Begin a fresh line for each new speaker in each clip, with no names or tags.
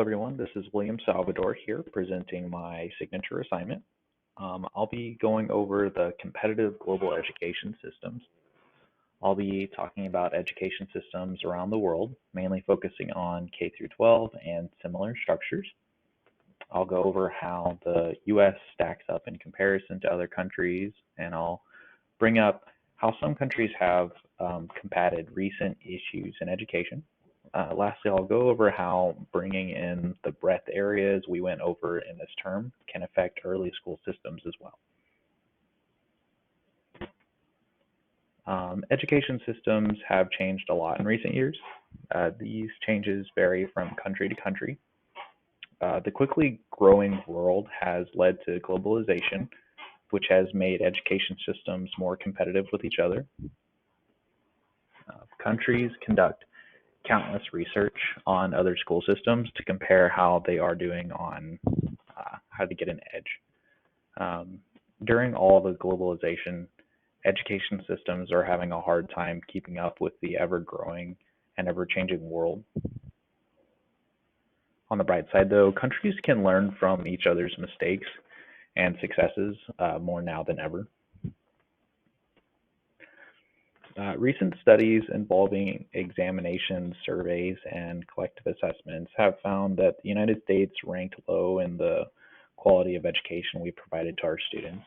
everyone, this is William Salvador here presenting my signature assignment. I'll be going over the competitive global education systems. I'll be talking about education systems around the world, mainly focusing on K through 12 and similar structures. I'll go over how the US stacks up in comparison to other countries, and I'll bring up how some countries have combated recent issues in education. Lastly, I'll go over how bringing in the breadth areas we went over in this term can affect early school systems as well. Education systems have changed a lot in recent years. These changes vary from country to country. The quickly growing world has led to globalization, which has made education systems more competitive with each other. Countries conduct countless research on other school systems to compare how they are doing on how to get an edge. During all the globalization, education systems are having a hard time keeping up with the ever-growing and ever-changing world. On the bright side, though, countries can learn from each other's mistakes and successes more now than ever. Recent studies involving examinations, surveys, and collective assessments have found that the United States ranked low in the quality of education we provided to our students.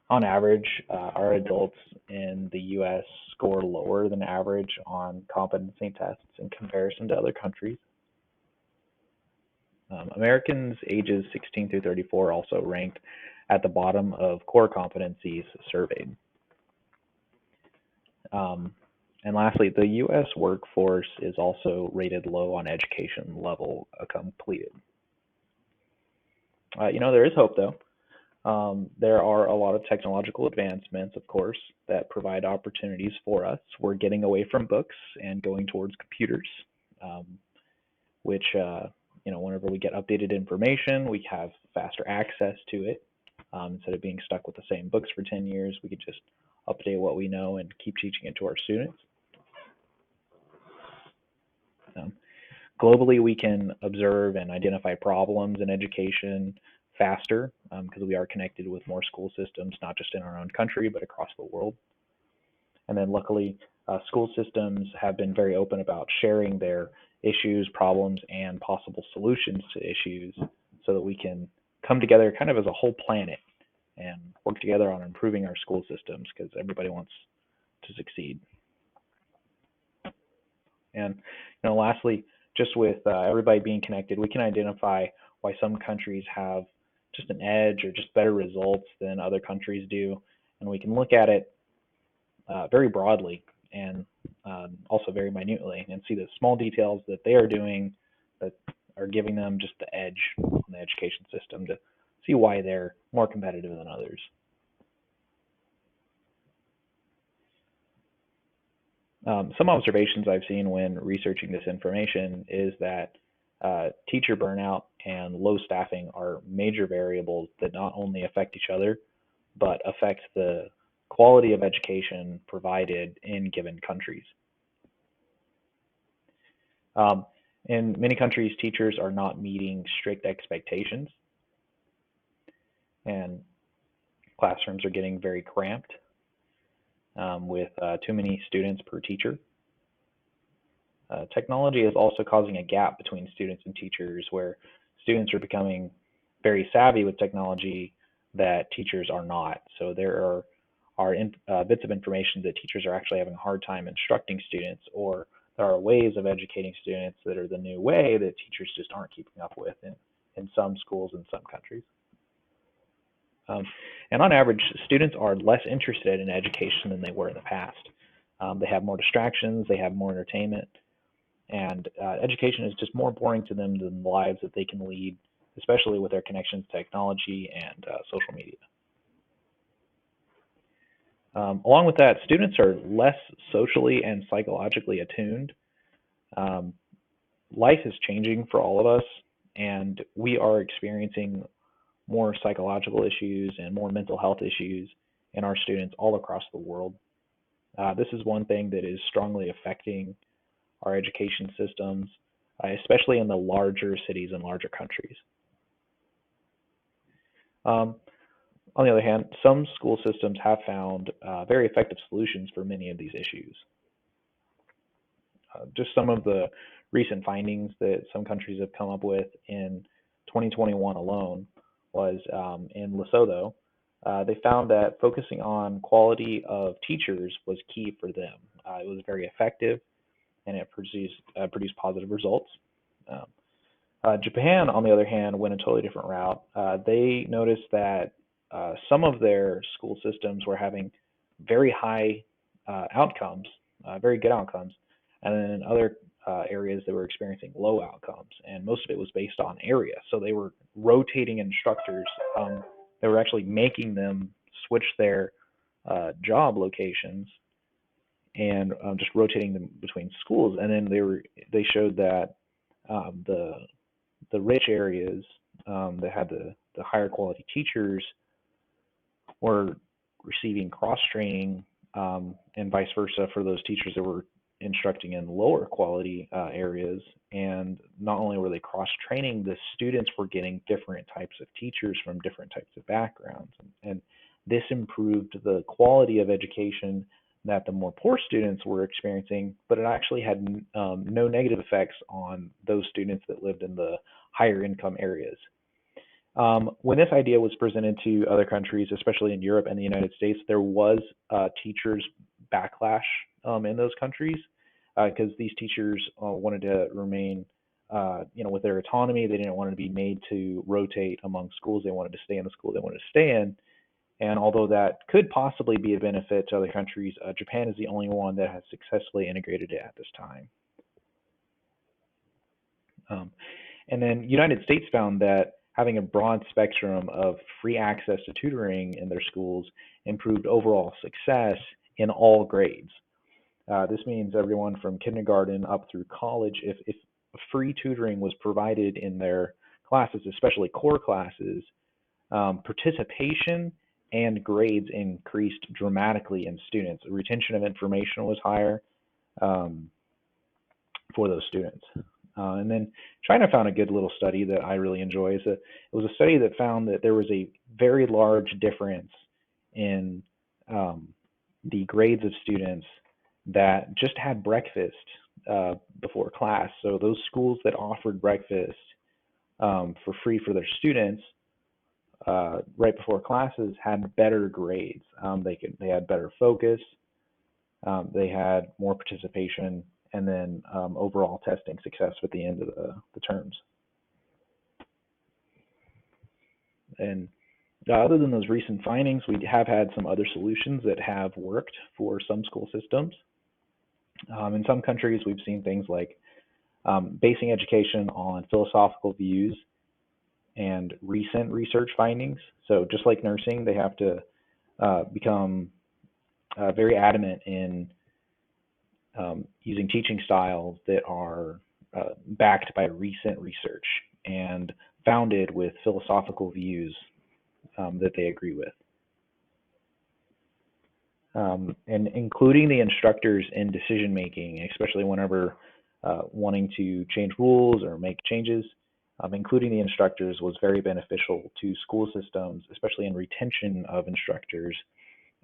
On average, our adults in the US score lower than average on competency tests in comparison to other countries. Americans ages 16 through 34 also ranked at the bottom of core competencies surveyed. And lastly, the U.S. workforce is also rated low on education level completed. There is hope though. There are a lot of technological advancements, of course, that provide opportunities for us. We're getting away from books and going towards computers, which, whenever we get updated information, we have faster access to it. Instead of being stuck with the same books for 10 years, we could just update what we know and keep teaching it to our students. Globally, we can observe and identify problems in education faster because we are connected with more school systems, not just in our own country, but across the world. And then luckily, school systems have been very open about sharing their issues, problems, and possible solutions to issues so that we can come together kind of as a whole planet and work together on improving our school systems because everybody wants to succeed. And lastly, just with everybody being connected, we can identify why some countries have just an edge or just better results than other countries do. And we can look at it very broadly and also very minutely and see the small details that they are doing that are giving them just the edge on the education system to see why they're more competitive than others. Some observations I've seen when researching this information is that teacher burnout and low staffing are major variables that not only affect each other, but affect the quality of education provided in given countries. In many countries, teachers are not meeting strict expectations, and classrooms are getting very cramped with too many students per teacher. Technology is also causing a gap between students and teachers where students are becoming very savvy with technology that teachers are not. So there are bits of information that teachers are actually having a hard time instructing students, or there are ways of educating students that are the new way that teachers just aren't keeping up with in some schools in some countries. And on average, students are less interested in education than they were in the past. They have more distractions, they have more entertainment, and education is just more boring to them than the lives that they can lead, especially with their connections to technology and social media. Along with that, students are less socially and psychologically attuned. Life is changing for all of us, and we are experiencing more psychological issues and more mental health issues in our students all across the world. This is one thing that is strongly affecting our education systems. especially in the larger cities and larger countries. Um, on the other hand, some school systems have found very effective solutions for many of these issues. Just some of the recent findings that some countries have come up with in 2021 alone was in Lesotho. They found that focusing on quality of teachers was key for them. It was very effective and it produced positive results. Um, Japan, on the other hand, went a totally different route. They noticed that some of their school systems were having very high outcomes, very good outcomes, and then in other areas they were experiencing low outcomes, and most of it was based on area. So they were rotating instructors. They were actually making them switch their job locations and just rotating them between schools. And then they showed that the rich areas that had the higher quality teachers were receiving cross training, and vice versa for those teachers that were instructing in lower quality areas. And not only were they cross training, the students were getting different types of teachers from different types of backgrounds. And this improved the quality of education that the more poor students were experiencing, but it actually had no negative effects on those students that lived in the higher income areas. When this idea was presented to other countries, especially in Europe and the United States, there was teachers backlash in those countries because these teachers wanted to remain, with their autonomy. They didn't want to be made to rotate among schools. They wanted to stay in the school they wanted to stay in. And although that could possibly be a benefit to other countries, Japan is the only one that has successfully integrated it at this time. And then United States found that having a broad spectrum of free access to tutoring in their schools improved overall success in all grades. This means everyone from kindergarten up through college, if free tutoring was provided in their classes, especially core classes, participation and grades increased dramatically in students. The retention of information was higher for those students. And then China found a good little study that I really enjoy. It was a study that found that there was a very large difference in the grades of students that just had breakfast before class. So those schools that offered breakfast for free for their students right before classes had better grades. They had better focus. They had more participation, and then overall testing success at the end of the terms. And other than those recent findings, we have had some other solutions that have worked for some school systems. In some countries, we've seen things like basing education on philosophical views and recent research findings. So just like nursing, they have to become very adamant in using teaching styles that are backed by recent research and founded with philosophical views that they agree with. And including the instructors in decision making, especially whenever wanting to change rules or make changes, including the instructors was very beneficial to school systems, especially in retention of instructors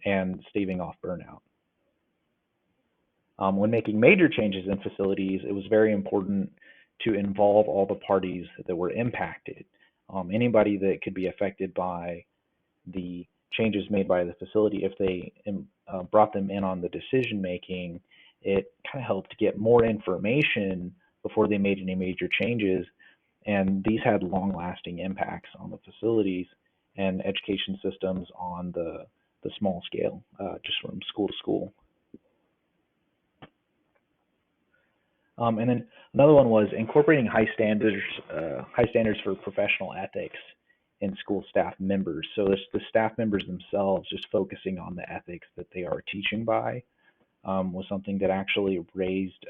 and staving off burnout. When making major changes in facilities, it was very important to involve all the parties that were impacted. Anybody that could be affected by the changes made by the facility, if they brought them in on the decision making, it kind of helped get more information before they made any major changes. And these had long-lasting impacts on the facilities and education systems on the small scale, just from school to school. And then another one was incorporating high standards for professional ethics in school staff members. So the staff members themselves just focusing on the ethics that they are teaching by was something that actually raised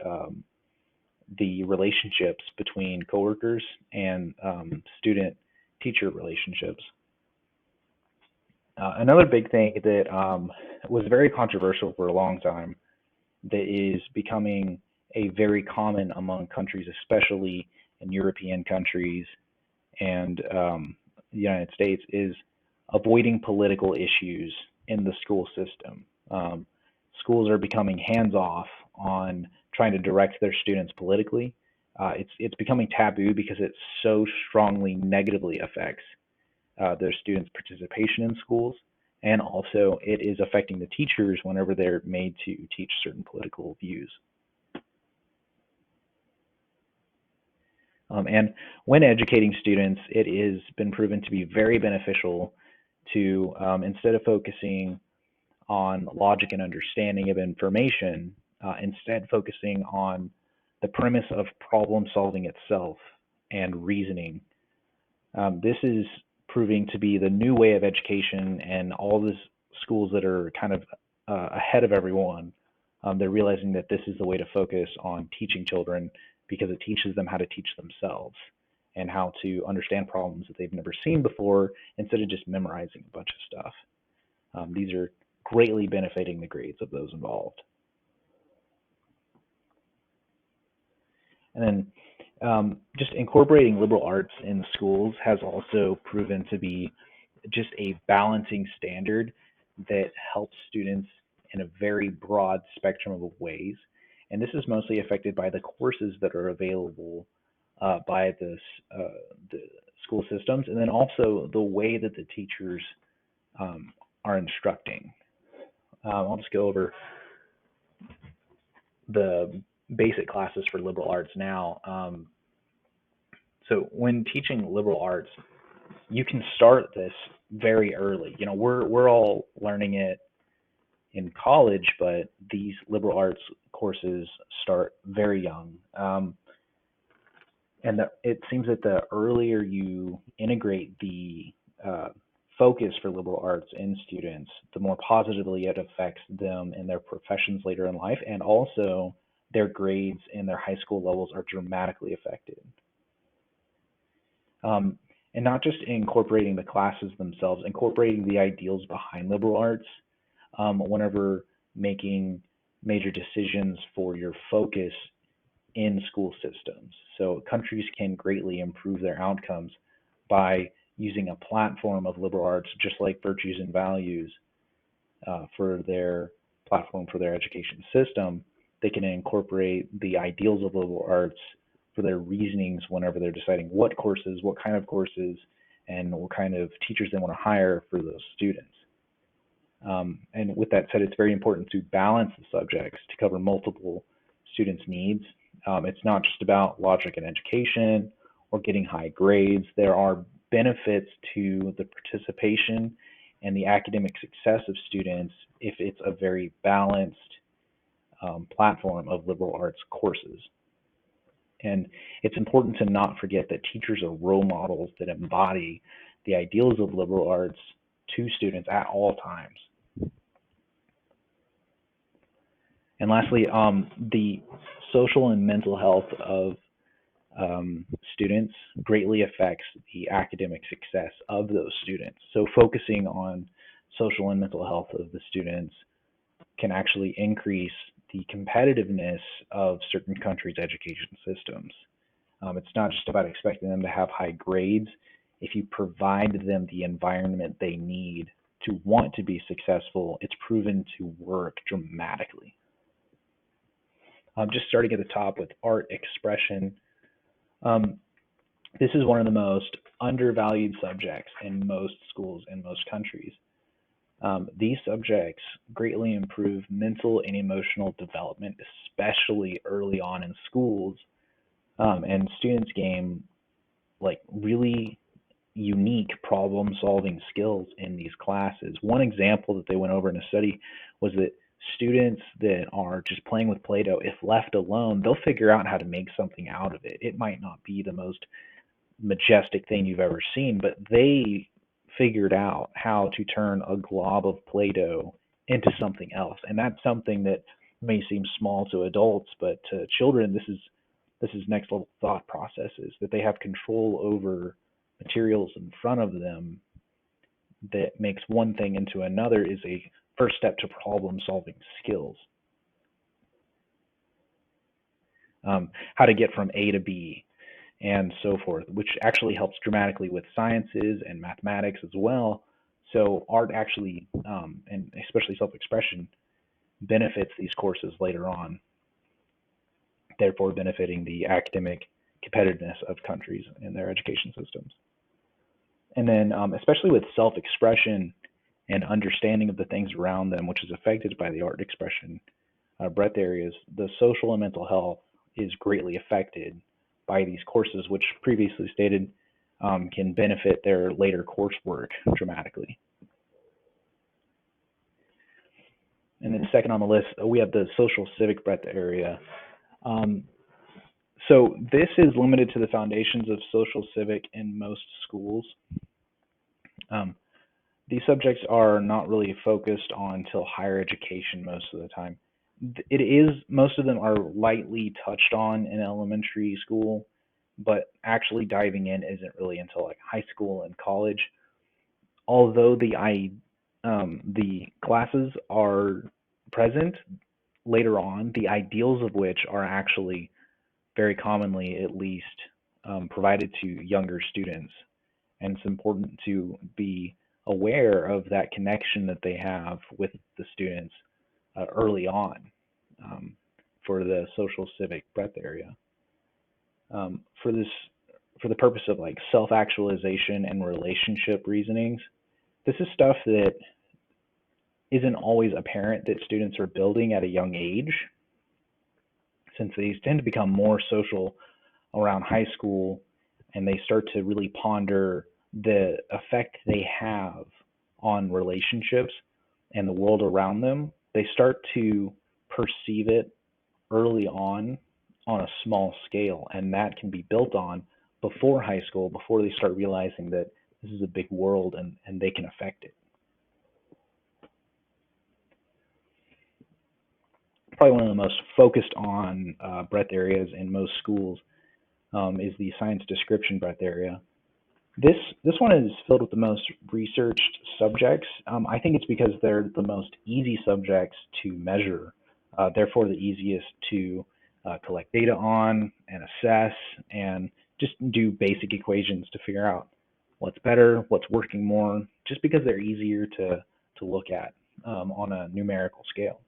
the relationships between coworkers and student-teacher relationships. Another big thing that was very controversial for a long time that is becoming a very common among countries, especially in European countries and the United States, is avoiding political issues in the school system. Schools are becoming hands-off on trying to direct their students politically. It's becoming taboo because it so strongly negatively affects their students' participation in schools, and also it is affecting the teachers whenever they're made to teach certain political views. And when educating students, it has been proven to be very beneficial to, instead of focusing on logic and understanding of information, instead focusing on the premise of problem solving itself and reasoning. This is proving to be the new way of education, and all the schools that are kind of ahead of everyone, they're realizing that this is the way to focus on teaching children, because it teaches them how to teach themselves and how to understand problems that they've never seen before instead of just memorizing a bunch of stuff. These are greatly benefiting the grades of those involved. And then just incorporating liberal arts in schools has also proven to be just a balancing standard that helps students in a very broad spectrum of ways. And this is mostly affected by the courses that are available by the school systems, and then also the way that the teachers are instructing. I'll just go over the basic classes for liberal arts now. So when teaching liberal arts, you can start this very early. You know, we're all learning it in college, but these liberal arts courses start very young. And it seems that the earlier you integrate the focus for liberal arts in students, the more positively it affects them in their professions later in life, and also their grades in their high school levels are dramatically affected. And not just incorporating the classes themselves, incorporating the ideals behind liberal arts whenever making major decisions for your focus in school systems. So countries can greatly improve their outcomes by using a platform of liberal arts, just like virtues and values for their platform for their education system. They can incorporate the ideals of liberal arts for their reasonings whenever they're deciding what courses, what kind of courses, and what kind of teachers they want to hire for those students. And with that said, it's very important to balance the subjects to cover multiple students' needs. It's not just about logic and education or getting high grades. There are benefits to the participation and the academic success of students if it's a very balanced platform of liberal arts courses. And it's important to not forget that teachers are role models that embody the ideals of liberal arts to students at all times. And lastly, the social and mental health of students greatly affects the academic success of those students. So focusing on social and mental health of the students can actually increase the competitiveness of certain countries' education systems. It's not just about expecting them to have high grades. If you provide them the environment they need to want to be successful, it's proven to work dramatically. Just starting at the top with art expression. This is one of the most undervalued subjects in most schools in most countries. These subjects greatly improve mental and emotional development, especially early on in schools, and students gain like really unique problem-solving skills in these classes. One example that they went over in a study was that students that are just playing with Play-Doh, if left alone, they'll figure out how to make something out of it. It might not be the most majestic thing you've ever seen, but they figured out how to turn a glob of Play-Doh into something else. And that's something that may seem small to adults, but to children, this is next level thought processes, that they have control over materials in front of them that makes one thing into another is a first step to problem solving skills. how to get from A to B, and so forth, which actually helps dramatically with sciences and mathematics as well. So art actually, and especially self-expression, benefits these courses later on, therefore benefiting the academic competitiveness of countries and their education systems. And then, especially with self-expression and understanding of the things around them, which is affected by the art expression breadth areas, the social and mental health is greatly affected by these courses, which previously stated can benefit their later coursework dramatically. And then second on the list, we have the social civic breadth area. So this is limited to the foundations of social civic in most schools. These subjects are not really focused on till higher education most of the time. It is, most of them are lightly touched on in elementary school, but actually diving in isn't really until like high school and college. Although the classes are present later on, the ideals of which are actually very commonly at least provided to younger students. And it's important to be aware of that connection that they have with the students early on for the social civic breadth area. For the purpose of like self-actualization and relationship reasonings, this is stuff that isn't always apparent that students are building at a young age, since they tend to become more social around high school and they start to really ponder the effect they have on relationships and the world around them. They start to perceive it early on a small scale, and that can be built on before high school, before they start realizing that this is a big world and they can affect it. Probably one of the most focused on breadth areas in most schools is the science description breadth area. This one is filled with the most researched subjects. I think it's because they're the most easy subjects to measure, therefore the easiest to collect data on and assess and just do basic equations to figure out what's better, what's working more, just because they're easier to look at on a numerical scale.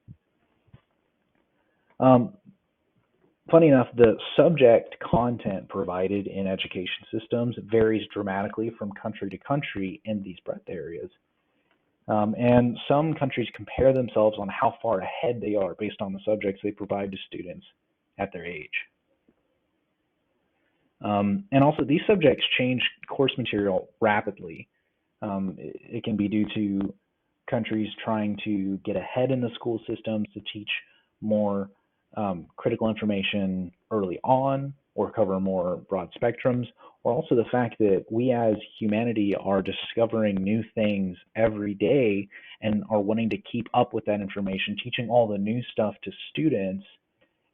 Funny enough, the subject content provided in education systems varies dramatically from country to country in these breadth areas. And some countries compare themselves on how far ahead they are based on the subjects they provide to students at their age. And also, these subjects change course material rapidly. It can be due to countries trying to get ahead in the school systems to teach more critical information early on or cover more broad spectrums, or also the fact that we as humanity are discovering new things every day and are wanting to keep up with that information, teaching all the new stuff to students.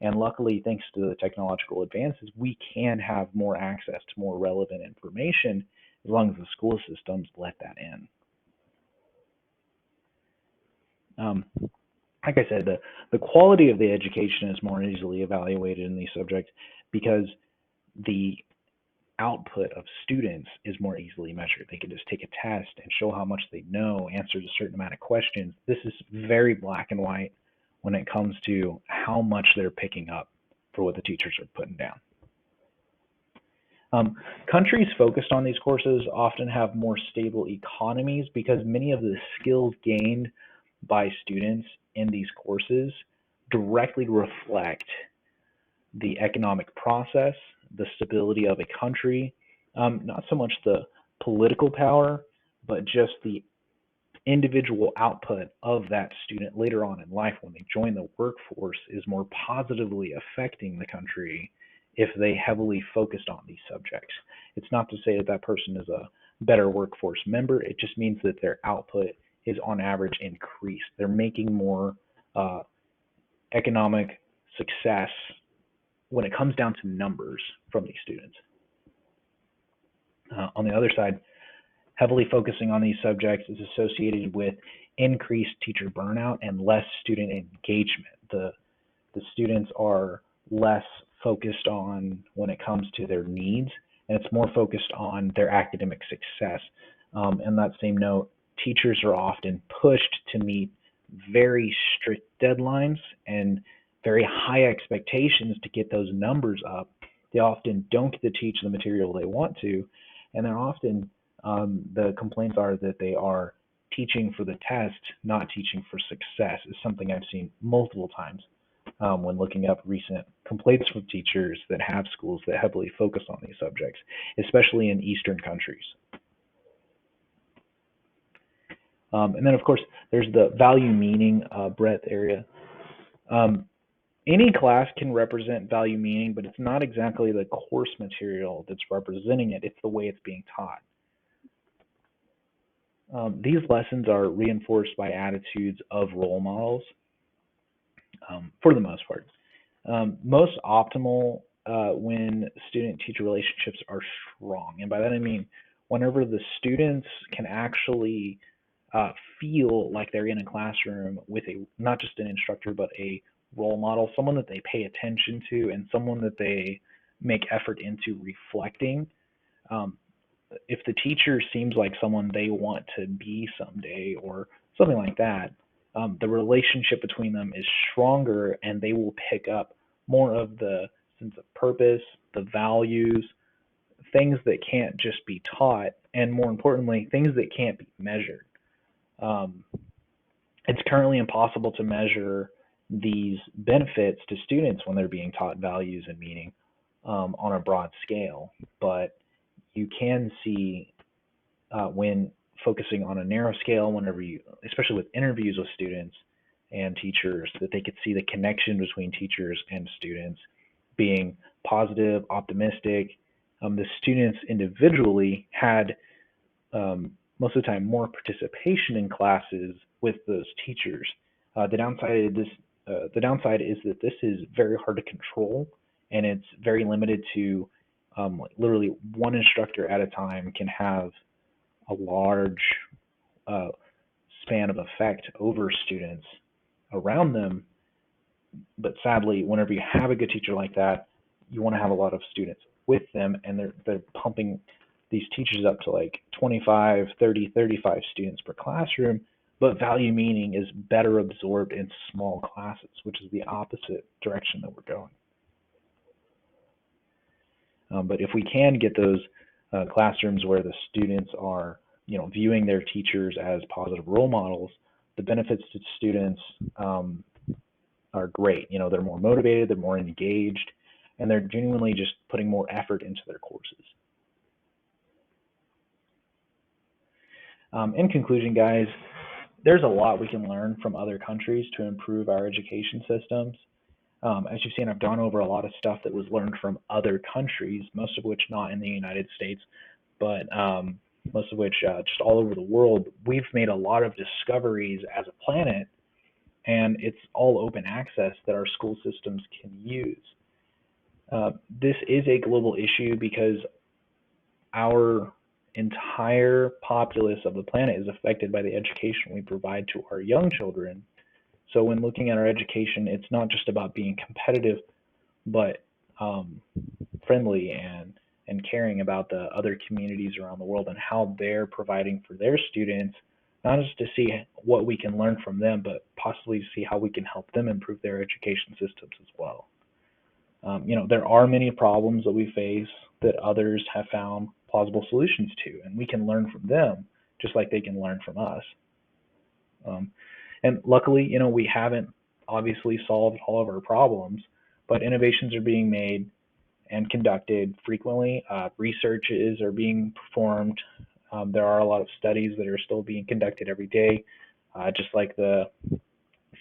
And luckily, thanks to the technological advances, we can have more access to more relevant information as long as the school systems let that in. Like I said, the quality of the education is more easily evaluated in these subjects because the output of students is more easily measured. They can just take a test and show how much they know, answer a certain amount of questions. This is very black and white when it comes to how much they're picking up for what the teachers are putting down. Countries focused on these courses often have more stable economies because many of the skills gained by students in these courses directly reflect the economic process, the stability of a country, not so much the political power, but just the individual output of that student later on in life when they join the workforce is more positively affecting the country if they heavily focused on these subjects. It's not to say that that person is a better workforce member, it just means that their output is on average increased. They're making more economic success when it comes down to numbers from these students. On the other side, heavily focusing on these subjects is associated with increased teacher burnout and less student engagement. The students are less focused on when it comes to their needs, and it's more focused on their academic success. In that same note, teachers are often pushed to meet very strict deadlines and very high expectations to get those numbers up. They often don't get to teach the material they want to, and they're often the complaints are that they are teaching for the test, not teaching for success, is something I've seen multiple times when looking up recent complaints from teachers that have schools that heavily focus on these subjects, especially in Eastern countries. And then, of course, there's the value meaning breadth area. Any class can represent value meaning, but it's not exactly the course material that's representing it, it's the way it's being taught. These lessons are reinforced by attitudes of role models for the most part. Most optimal when student-teacher relationships are strong. And by that I mean whenever the students can actually feel like they're in a classroom with not just an instructor, but a role model, someone that they pay attention to and someone that they make effort into reflecting. If the teacher seems like someone they want to be someday or something like that, the relationship between them is stronger and they will pick up more of the sense of purpose, the values, things that can't just be taught, and more importantly, things that can't be measured. It's currently impossible to measure these benefits to students when they're being taught values and meaning on a broad scale, but you can see when focusing on a narrow scale, whenever you, especially with interviews with students and teachers, that they could see the connection between teachers and students being positive, optimistic. The students individually had most of the time more participation in classes with those teachers. The downside is that this is very hard to control, and it's very limited to like literally one instructor at a time can have a large span of effect over students around them. But sadly, whenever you have a good teacher like that, you want to have a lot of students with them, and they're pumping these teachers up to like 25, 30, 35 students per classroom, but value meaning is better absorbed in small classes, which is the opposite direction that we're going. But if we can get those classrooms where the students are, viewing their teachers as positive role models, the benefits to students are great. They're more motivated, they're more engaged, and they're genuinely just putting more effort into their courses. In conclusion, guys, there's a lot we can learn from other countries to improve our education systems. As you've seen, I've gone over a lot of stuff that was learned from other countries, most of which not in the United States, but most of which just all over the world. We've made a lot of discoveries as a planet, and it's all open access that our school systems can use. This is a global issue because our entire populace of the planet is affected by the education we provide to our young children. So when looking at our education, it's not just about being competitive, but friendly and caring about the other communities around the world and how they're providing for their students, not just to see what we can learn from them, but possibly to see how we can help them improve their education systems as well. There are many problems that we face that others have found plausible solutions to, and we can learn from them just like they can learn from us. And luckily, we haven't obviously solved all of our problems, but innovations are being made and conducted frequently. Researches are being performed. There are a lot of studies that are still being conducted every day, just like the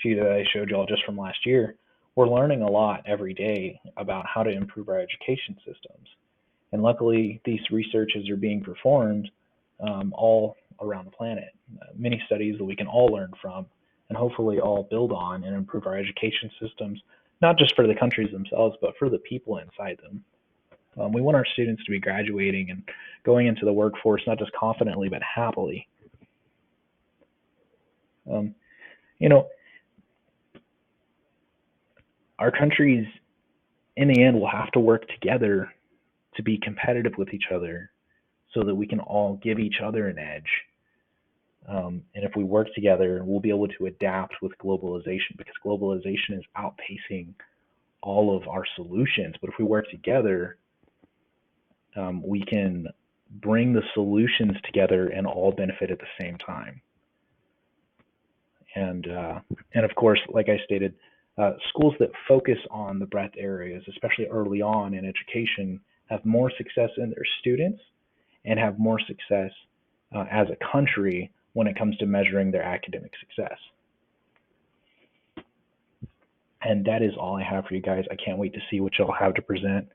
few that I showed y'all just from last year. We're learning a lot every day about how to improve our education systems. And luckily, these researches are being performed all around the planet. Many studies that we can all learn from and hopefully all build on and improve our education systems, not just for the countries themselves, but for the people inside them. We want our students to be graduating and going into the workforce, not just confidently, but happily. Our country's in the end, we'll have to work together to be competitive with each other so that we can all give each other an edge. And if we work together, we'll be able to adapt with globalization because globalization is outpacing all of our solutions. But if we work together, we can bring the solutions together and all benefit at the same time. And of course, like I stated, schools that focus on the breadth areas, especially early on in education, have more success in their students and have more success as a country when it comes to measuring their academic success. And that is all I have for you guys. I can't wait to see what y'all have to present.